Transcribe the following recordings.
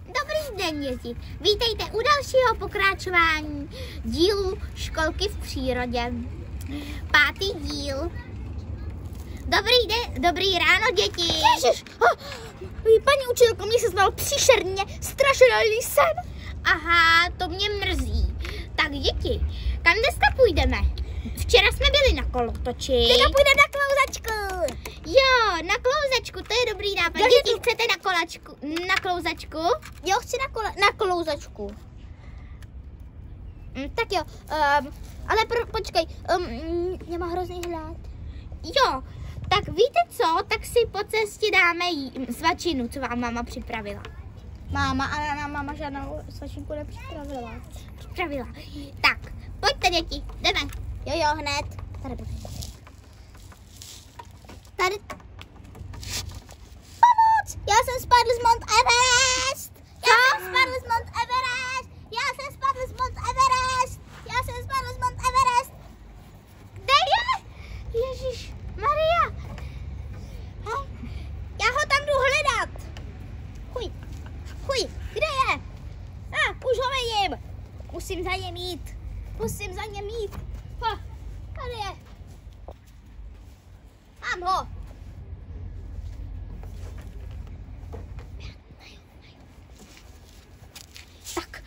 Dobrý den, děti. Vítejte u dalšího pokračování dílu Školky v přírodě. 5. díl. Dobrý ráno, děti. Ježiš, paní učitelko, mě se znal příšerně strašidelný sen. Aha, to mě mrzí. Tak děti, kam dneska půjdeme? Včera jsme byli na kolotoči. Teďka půjde na klouzačku. Jo, na klouzačku, to je dobrý nápad. Děti, chcete na klouzačku? Jo, chci na klouzačku. Tak jo, Ale počkej, mě má hrozný hlad. Jo, tak víte co, tak si po cestě dáme svačinu, co vám máma připravila. Máma žádnou svačinku nepřipravila. Připravila. Tak, pojďte děti, jdeme. Jo, hned. Tady. Pomoc! Já jsem spadl z Mount Everest! Já jsem spadl z Mount Everest! Kde je? Ježíš Maria. Já ho tam jdu hledat. Chuj, kde je? Už ho vidím. Musím za něm jít. Tady je. Mám ho. Tak,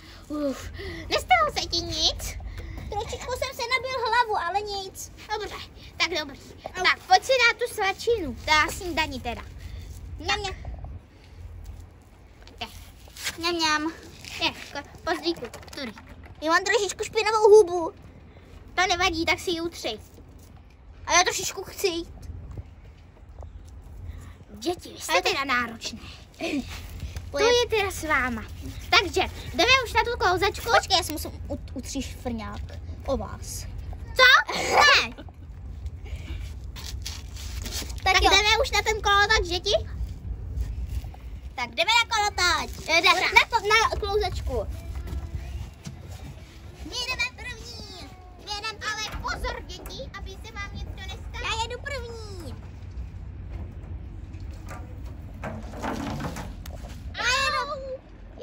nestalo se ti nic? Trošičku jsem se nabil hlavu, ale nic. Dobře, tak dobrý. Tak, pojď si dát tu svačinu, dá snídaní teda. Mňam. Pozdíku, který? Já mám trošičku špinavou hubu. To nevadí, tak si ji utři. A já trošičku chci jít. Děti, vy jste teda náročné. To je teda s váma. Takže, jdeme už na tu klouzačku. Počkej, já si musím utřít šfrňák o vás. Co? Ne. Tak jo. jdeme už na ten kolotoč, děti? Tak jdeme na kolotoč. Na klouzačku. My jdeme první. Ale pozor, děti, aby se vám něco nestalo. Já jedu první.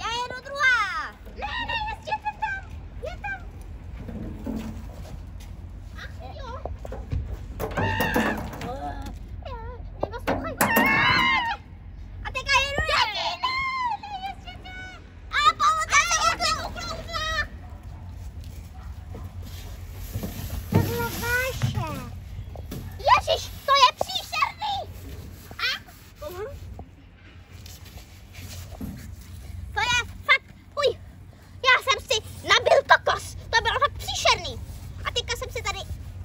Já jedu druhá. Ne, jezděte tam. Je tam. Ach jo. Neposlouchaj. A teďka jedu Děti, ne, jezděte. A pomoc, já jsem uklouzla. Tohle vaše. Ježiš, to je příšerný. To je fakt, já jsem si nabil kokos, to bylo fakt příšerný. A teďka jsem si tady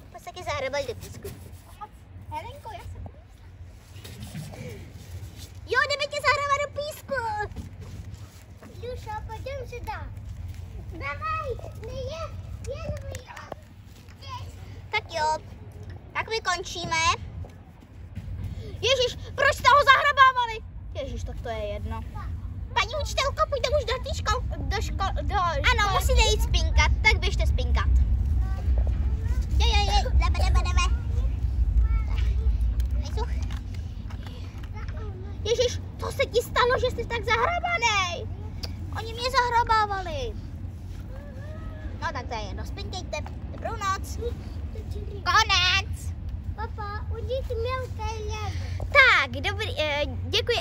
v podstatě zahrabal do písku. Helenko, já jsem... Jo, jdeme tě zahrabat do písku. Dušo, pojďme si dát. Dávaj, Tak jo, tak my končíme. Ježíš, proč jste ho zahrabávali? Ježíš, tak to je jedno. Paní učitelko, půjde už do školy. Ano, musíte jít spinkat, tak běžte spinkat. Jdeme. Ježíš, to se ti stalo, že jsi tak zahrabanej. Oni mě zahrabávali. No tak to je jedno, spinkejte. Dobrou noc. Konec. Papa, udíte mělké lebo. Tak, dobrý, děkuji.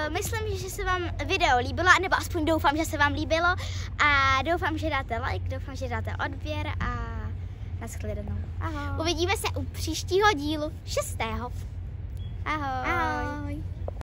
Myslím, že se vám video líbilo, nebo aspoň doufám, že se vám líbilo. A doufám, že dáte like, doufám, že dáte odběr a nashledanou. Ahoj. Uvidíme se u příštího dílu 6. Ahoj. Ahoj.